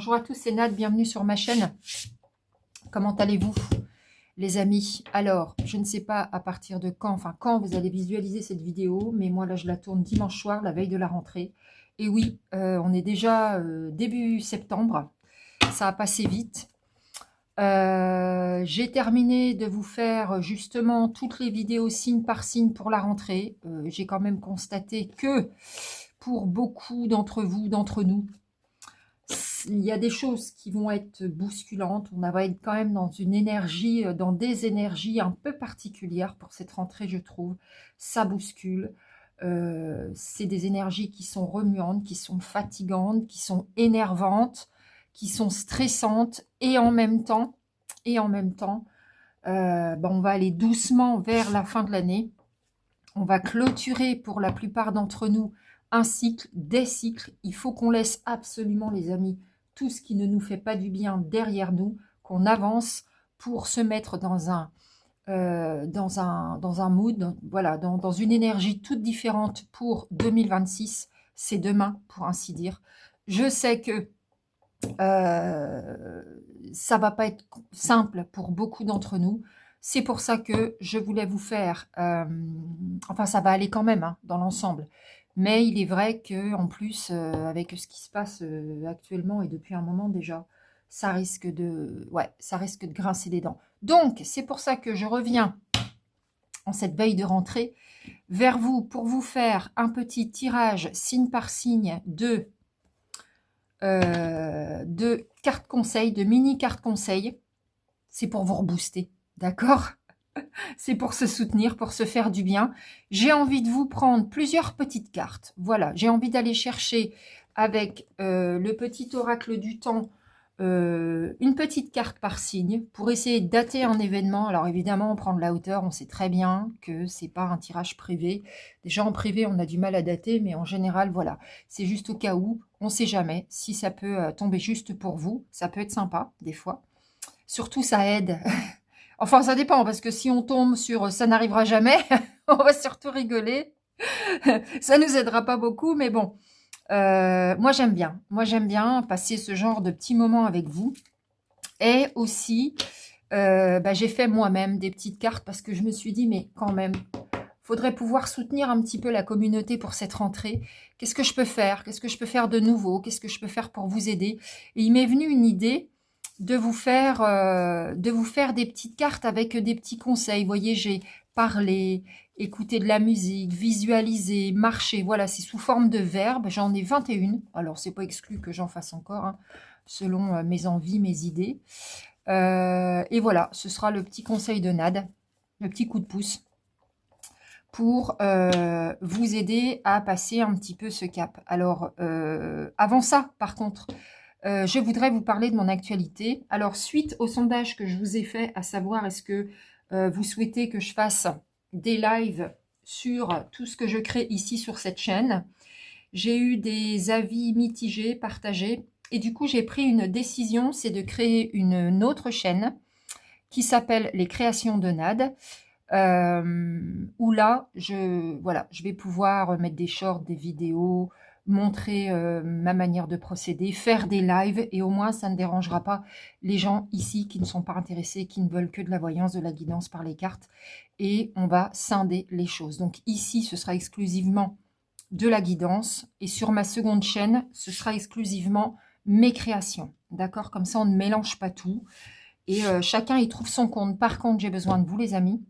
Bonjour à tous, c'est Nad, bienvenue sur ma chaîne. Comment allez-vous les amis? Alors, je ne sais pas à partir de quand vous allez visualiser cette vidéo, mais moi là je la tourne dimanche soir, la veille de la rentrée. Et oui, on est déjà début septembre, ça a passé vite. J'ai terminé de vous faire justement toutes les vidéos signe par signe pour la rentrée. J'ai quand même constaté que pour beaucoup d'entre vous, d'entre nous, il y a des choses qui vont être bousculantes. On va être quand même dans une énergie, dans des énergies un peu particulières pour cette rentrée, je trouve. Ça bouscule. C'est des énergies qui sont remuantes, qui sont fatigantes, qui sont énervantes, qui sont stressantes. Et en même temps, on va aller doucement vers la fin de l'année. On va clôturer pour la plupart d'entre nous un cycle, des cycles. Il faut qu'on laisse absolument, les amis, tout ce qui ne nous fait pas du bien derrière nous, qu'on avance pour se mettre dans un mood, voilà, dans une énergie toute différente pour 2026. C'est demain, pour ainsi dire. Je sais que ça va pas être simple pour beaucoup d'entre nous. C'est pour ça que je voulais vous faire... enfin, ça va aller quand même hein, dans l'ensemble. Mais il est vrai que en plus, avec ce qui se passe actuellement et depuis un moment déjà, ça risque de grincer des dents. Donc, c'est pour ça que je reviens en cette veille de rentrée vers vous pour vous faire un petit tirage signe par signe de cartes conseils, de mini cartes conseils. C'est pour vous rebooster, d'accord? C'est pour se soutenir, pour se faire du bien. J'ai envie de vous prendre plusieurs petites cartes. Voilà, j'ai envie d'aller chercher avec le petit oracle du temps une petite carte par signe pour essayer de dater un événement. Alors évidemment, on prend de la hauteur, on sait très bien que c'est pas un tirage privé. Déjà en privé, on a du mal à dater, mais en général, voilà, c'est juste au cas où. On ne sait jamais si ça peut tomber juste pour vous. Ça peut être sympa, des fois. Surtout, ça aide. Enfin, ça dépend, parce que si on tombe sur « ça n'arrivera jamais », on va surtout rigoler. Ça nous aidera pas beaucoup, mais bon. Moi, j'aime bien. Moi, j'aime bien passer ce genre de petits moments avec vous. Et aussi, j'ai fait moi-même des petites cartes parce que je me suis dit, mais quand même, faudrait pouvoir soutenir un petit peu la communauté pour cette rentrée. Qu'est-ce que je peux faire? Qu'est-ce que je peux faire de nouveau? Qu'est-ce que je peux faire pour vous aider? Et il m'est venu une idée de vous faire des petites cartes avec des petits conseils. Vous voyez, j'ai parlé, écouté de la musique, visualisé, marché. Voilà, c'est sous forme de verbes. J'en ai 21. Alors, c'est pas exclu que j'en fasse encore, hein, selon mes envies, mes idées. Et voilà, ce sera le petit conseil de Nad, le petit coup de pouce pour vous aider à passer un petit peu ce cap. Alors, avant ça, par contre, je voudrais vous parler de mon actualité. Alors, suite au sondage que je vous ai fait, à savoir est-ce que vous souhaitez que je fasse des lives sur tout ce que je crée ici sur cette chaîne, j'ai eu des avis mitigés, partagés, et du coup, j'ai pris une décision, c'est de créer une autre chaîne qui s'appelle Les Créations de Nad, où là, je vais pouvoir mettre des shorts, des vidéos, montrer ma manière de procéder, faire des lives, et au moins ça ne dérangera pas les gens ici qui ne sont pas intéressés, qui ne veulent que de la voyance, de la guidance par les cartes, et on va scinder les choses. Donc ici, ce sera exclusivement de la guidance, et sur ma seconde chaîne, ce sera exclusivement mes créations, d'accord? Comme ça, on ne mélange pas tout, et chacun y trouve son compte. Par contre, j'ai besoin de vous, les amis.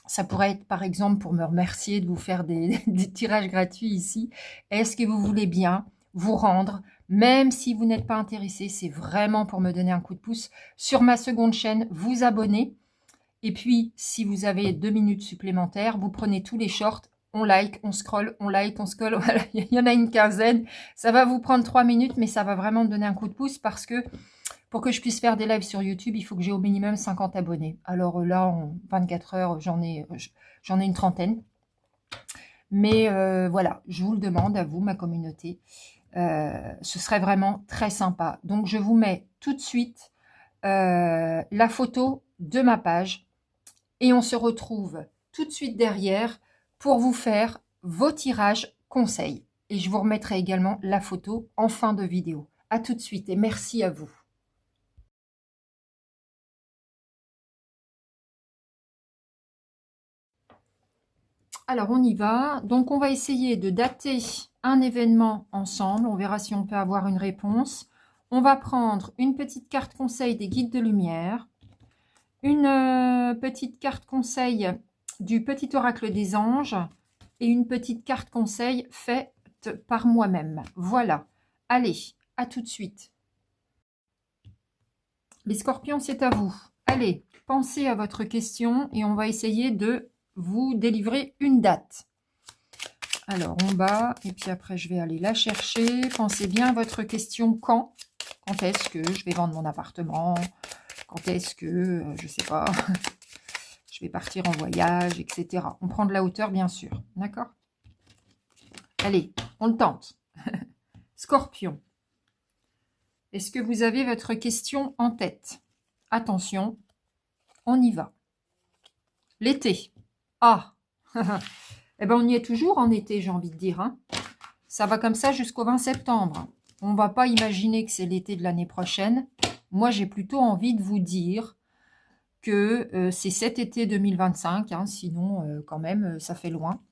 Ça pourrait être, par exemple, pour me remercier de vous faire des tirages gratuits ici. Est-ce que vous voulez bien vous rendre, même si vous n'êtes pas intéressé, c'est vraiment pour me donner un coup de pouce, sur ma seconde chaîne, vous abonner. Et puis, si vous avez 2 minutes supplémentaires, vous prenez tous les shorts, on like, on scroll, on like, on scroll. Voilà, il y en a une quinzaine. Ça va vous prendre 3 minutes, mais ça va vraiment me donner un coup de pouce parce que pour que je puisse faire des lives sur YouTube, il faut que j'ai au minimum 50 abonnés. Alors là, en 24 heures, j'en ai une trentaine. Mais voilà, je vous le demande à vous, ma communauté. Ce serait vraiment très sympa. Donc, je vous mets tout de suite la photo de ma page. Et on se retrouve tout de suite derrière pour vous faire vos tirages conseils. Et je vous remettrai également la photo en fin de vidéo. À tout de suite et merci à vous. Alors, on y va. Donc, on va essayer de dater un événement ensemble. On verra si on peut avoir une réponse. On va prendre une petite carte conseil des guides de lumière, une petite carte conseil du petit oracle des anges et une petite carte conseil faite par moi-même. Voilà. Allez, à tout de suite. Les scorpions, c'est à vous. Allez, pensez à votre question et on va essayer de vous délivrer une date. Alors, on bat et puis après, je vais aller la chercher. Pensez bien à votre question quand. Quand est-ce que je vais vendre mon appartement? Quand est-ce que, je ne sais pas, je vais partir en voyage, etc. On prend de la hauteur, bien sûr. D'accord? Allez, on le tente. Scorpion. Est-ce que vous avez votre question en tête? Attention, on y va. L'été. Ah eh bien, on y est toujours en été, j'ai envie de dire. Hein. Ça va comme ça jusqu'au 20 septembre. On ne va pas imaginer que c'est l'été de l'année prochaine. Moi, j'ai plutôt envie de vous dire que c'est cet été 2025. Hein, sinon, quand même, ça fait loin.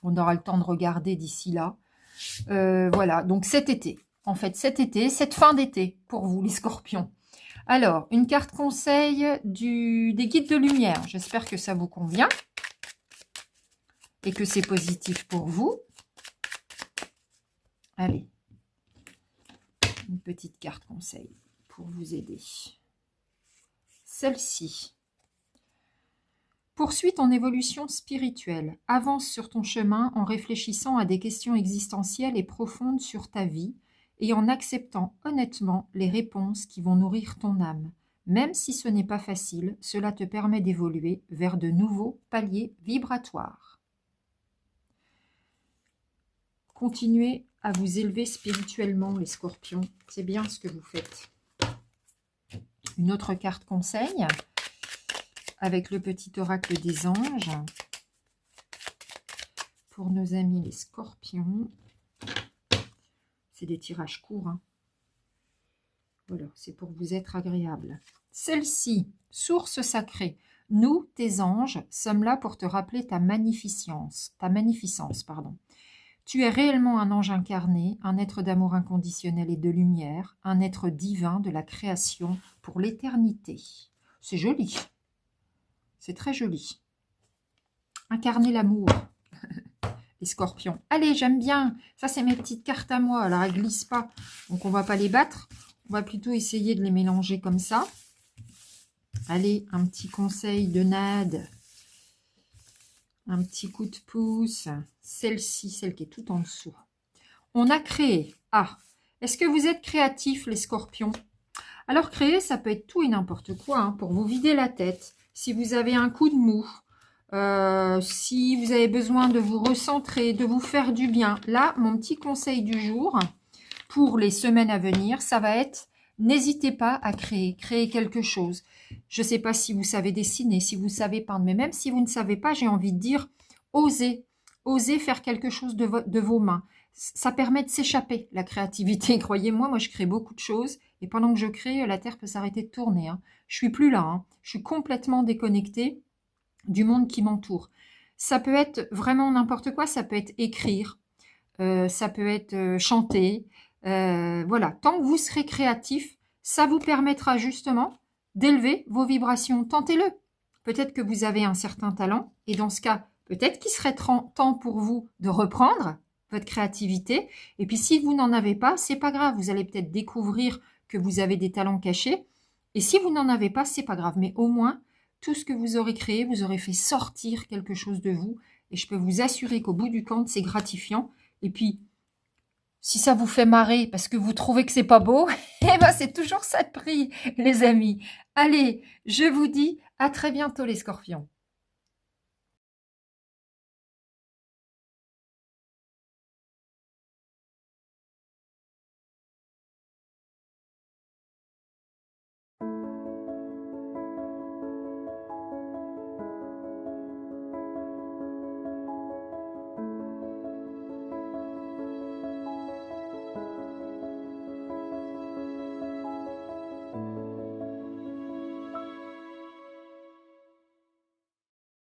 On aura le temps de regarder d'ici là. Voilà, donc cet été. En fait, cet été, cette fin d'été pour vous, les scorpions. Alors, une carte conseil des guides de lumière. J'espère que ça vous convient et que c'est positif pour vous. Allez, une petite carte conseil pour vous aider. Celle-ci. Poursuis ton évolution spirituelle. Avance sur ton chemin en réfléchissant à des questions existentielles et profondes sur ta vie et en acceptant honnêtement les réponses qui vont nourrir ton âme. Même si ce n'est pas facile, cela te permet d'évoluer vers de nouveaux paliers vibratoires. Continuez à vous élever spirituellement, les scorpions. C'est bien ce que vous faites. Une autre carte conseil avec le petit oracle des anges pour nos amis les scorpions. C'est des tirages courts. Hein. Voilà, c'est pour vous être agréable. Celle-ci, source sacrée. Nous, tes anges, sommes là pour te rappeler ta magnificence. Tu es réellement un ange incarné, un être d'amour inconditionnel et de lumière, un être divin de la création pour l'éternité. C'est joli. C'est très joli. Incarner l'amour. Les scorpions. Allez, j'aime bien. Ça, c'est mes petites cartes à moi. Alors, elles ne glissent pas. Donc, on ne va pas les battre. On va plutôt essayer de les mélanger comme ça. Allez, un petit conseil de Nad. Un petit coup de pouce. Celle-ci, celle qui est tout en dessous. On a créé. Ah, est-ce que vous êtes créatifs, les scorpions? Alors, créer, ça peut être tout et n'importe quoi. Hein, pour vous vider la tête. Si vous avez un coup de mou. Si vous avez besoin de vous recentrer, de vous faire du bien. Là, mon petit conseil du jour pour les semaines à venir, ça va être n'hésitez pas à créer quelque chose. Je ne sais pas si vous savez dessiner, si vous savez peindre, mais même si vous ne savez pas, j'ai envie de dire osez faire quelque chose de vos mains. Ça permet de s'échapper, la créativité. Croyez-moi, moi je crée beaucoup de choses et pendant que je crée, la Terre peut s'arrêter de tourner. Hein. Je suis plus là, hein. Je suis complètement déconnectée du monde qui m'entoure. Ça peut être vraiment n'importe quoi, ça peut être écrire, ça peut être chanter. Voilà, tant que vous serez créatif, ça vous permettra justement d'élever vos vibrations. Tentez-le. Peut-être que vous avez un certain talent et dans ce cas, peut-être qu'il serait temps pour vous de reprendre votre créativité. Et puis si vous n'en avez pas, c'est pas grave. Vous allez peut-être découvrir que vous avez des talents cachés. Et si vous n'en avez pas, c'est pas grave. Mais au moins, tout ce que vous aurez créé, vous aurez fait sortir quelque chose de vous. Et je peux vous assurer qu'au bout du compte, c'est gratifiant. Et puis, si ça vous fait marrer parce que vous trouvez que c'est pas beau, eh ben c'est toujours ça de prix, les amis. Allez, je vous dis à très bientôt les scorpions.